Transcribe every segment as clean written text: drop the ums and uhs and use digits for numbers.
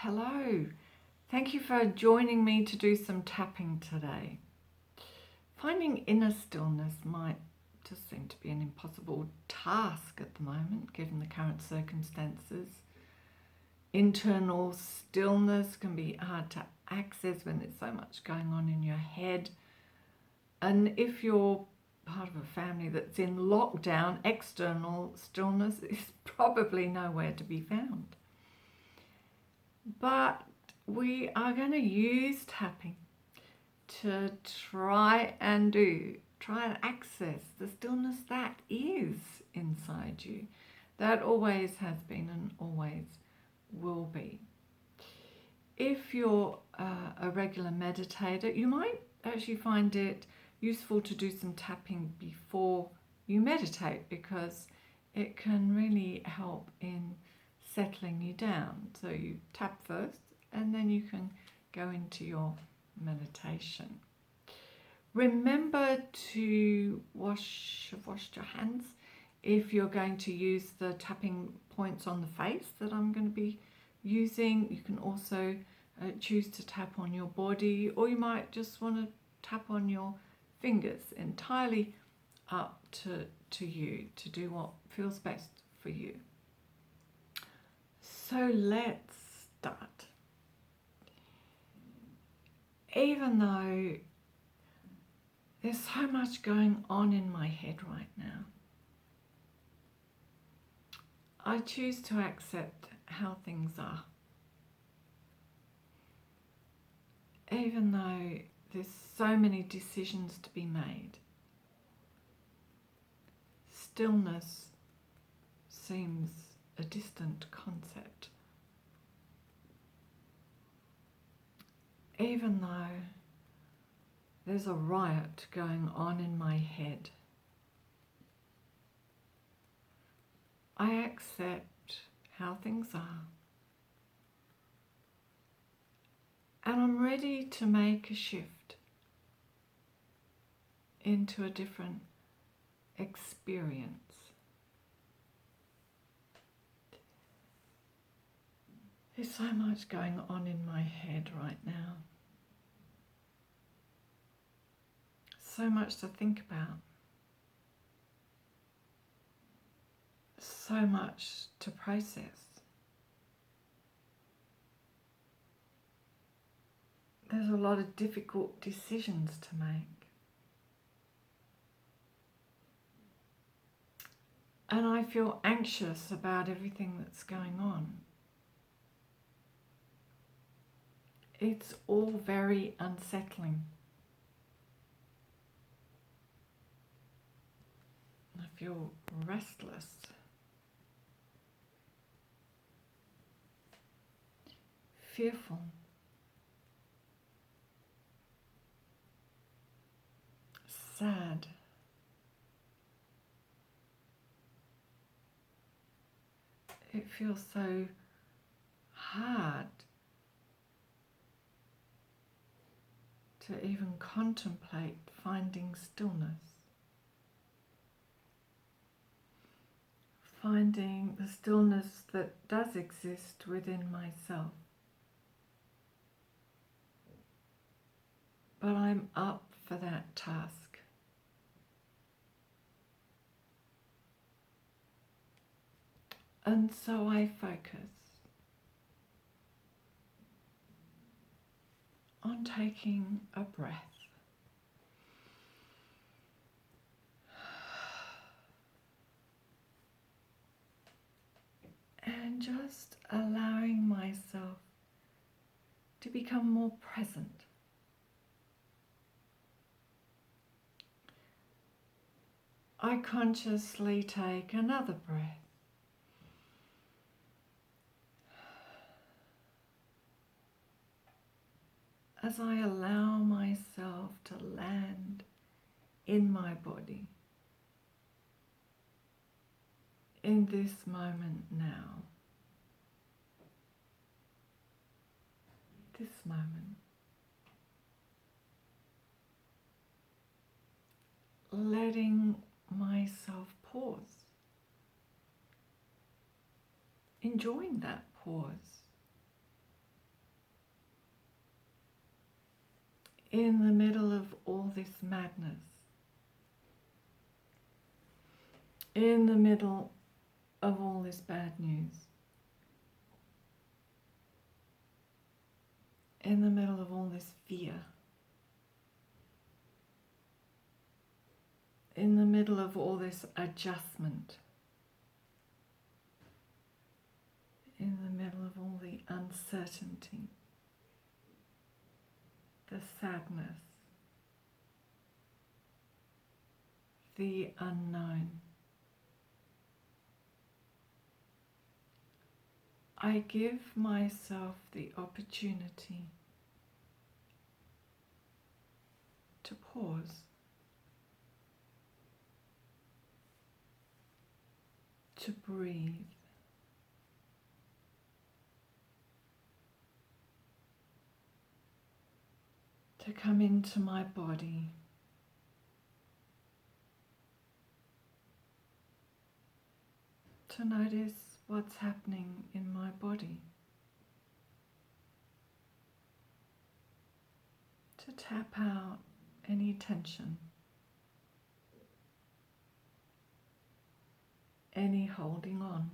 Hello, thank you for joining me to do some tapping today. Finding inner stillness might just seem to be an impossible task at the moment, given the current circumstances. Internal stillness can be hard to access when there's so much going on in your head. And if you're part of a family that's in lockdown, external stillness is probably nowhere to be found. But we are going to use tapping to try and access the stillness that is inside you. That always has been and always will be. If you're a regular meditator, you might actually find it useful to do some tapping before you meditate, because it can really help in settling you down. So you tap first and then you can go into your meditation. Remember to wash your hands if you're going to use the tapping points on the face that I'm going to be using. You can also choose to tap on your body, or you might just want to tap on your fingers. Entirely up to you to do what feels best for you. So let's start. Even though there's so much going on in my head right now, I choose to accept how things are. Even though there's so many decisions to be made, stillness seems a distant concept. Even though there's a riot going on in my head, I accept how things are, and I'm ready to make a shift into a different experience. There's so much going on in my head right now. So much to think about. So much to process. There's a lot of difficult decisions to make. And I feel anxious about everything that's going on. It's all very unsettling. I feel restless. Fearful. Sad. It feels so hard to even contemplate finding stillness. Finding the stillness that does exist within myself. But I'm up for that task. And so I focus on taking a breath. And just allowing myself to become more present. I consciously take another breath. As I allow myself to land in my body, in this moment now, this moment, letting myself pause, enjoying that pause, in the middle of all this madness, in the middle of all this bad news, in the middle of all this fear, in the middle of all this adjustment, in the middle of all the uncertainty, the sadness, the unknown, I give myself the opportunity to pause, to breathe, to come into my body, to notice what's happening in my body, to tap out any tension, any holding on,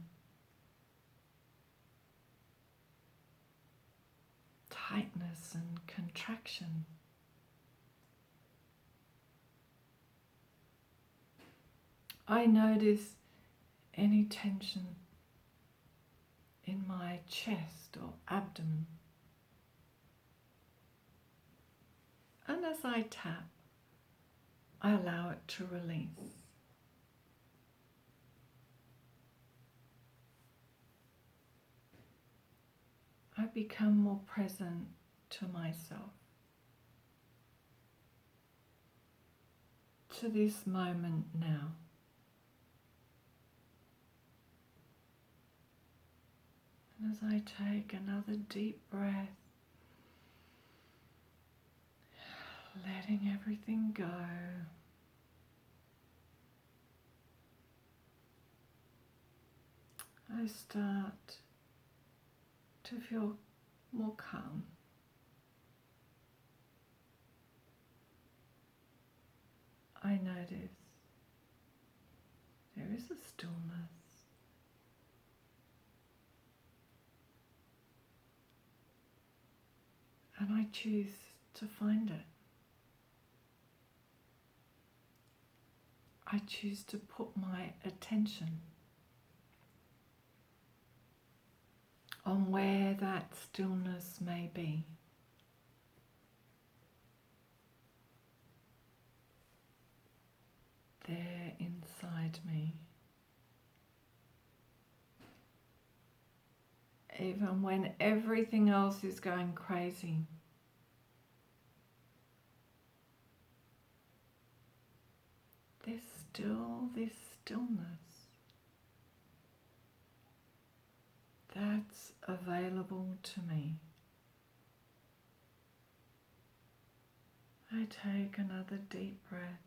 tightness and contraction. I notice any tension in my chest or abdomen. And as I tap, I allow it to release. I become more present to myself, to this moment now. And as I take another deep breath, letting everything go, I start to feel more calm. I notice there is a stillness. And I choose to find it. I choose to put my attention on where that stillness may be. There inside me. Even when everything else is going crazy. There's still this stillness that's available to me. I take another deep breath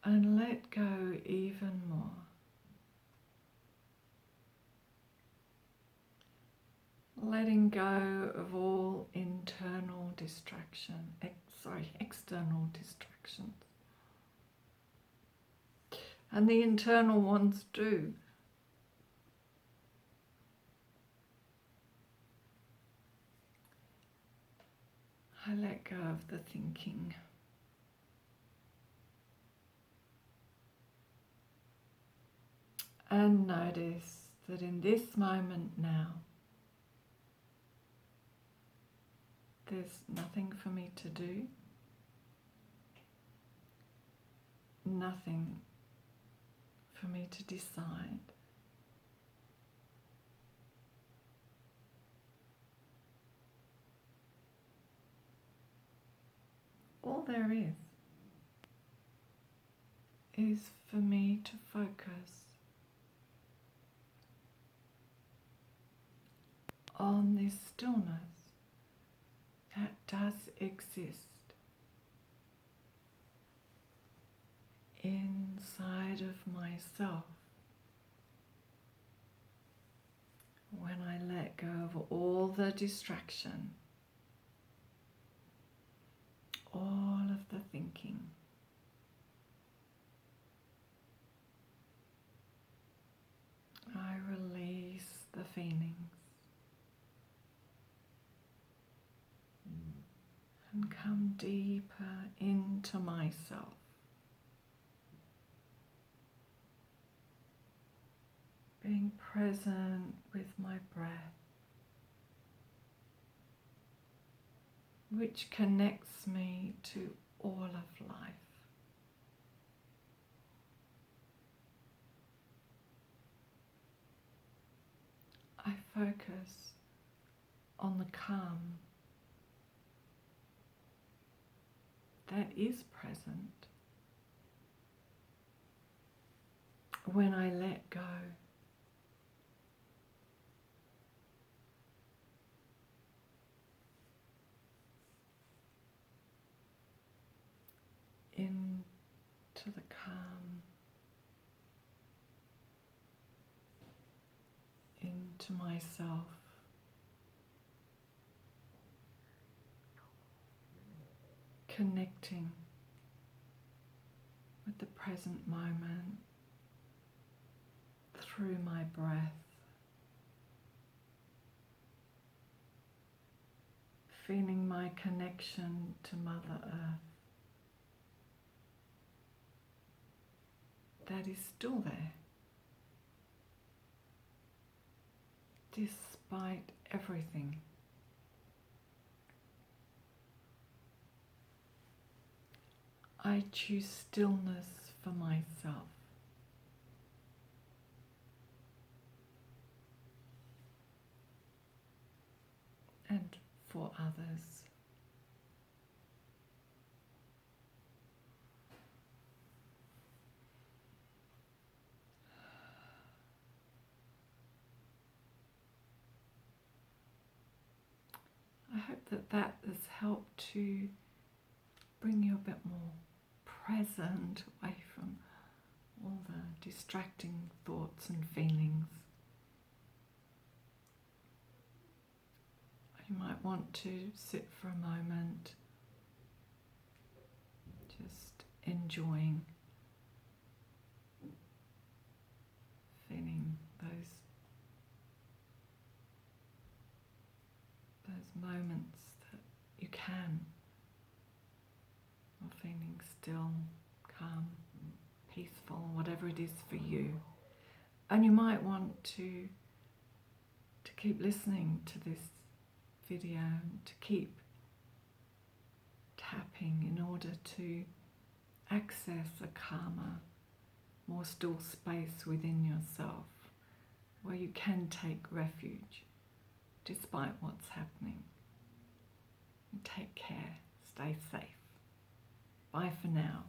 and let go even more. Letting go of all external distractions. And the internal ones do. I let go of the thinking. And notice that in this moment now, there's nothing for me to do, nothing for me to decide. All there is for me to focus on this stillness that does exist inside of myself when I let go of all the distraction, all of the thinking. I release the feelings and come deeper into myself. Being present with my breath, which connects me to all of life. I focus on the calm that is present when I let go. Into the calm, into myself, connecting with the present moment through my breath, feeling my connection to Mother Earth that is still there despite everything. I choose stillness for myself. And for others. I hope that that has helped to bring you a bit more present, away from all the distracting thoughts and feelings. You might want to sit for a moment, just enjoying, feeling those moments that you can, or feeling still, calm, peaceful, whatever it is for you. And you might want to keep listening to this video, to keep tapping in order to access a calmer, more still space within yourself where you can take refuge despite what's happening. And take care, stay safe. Bye for now.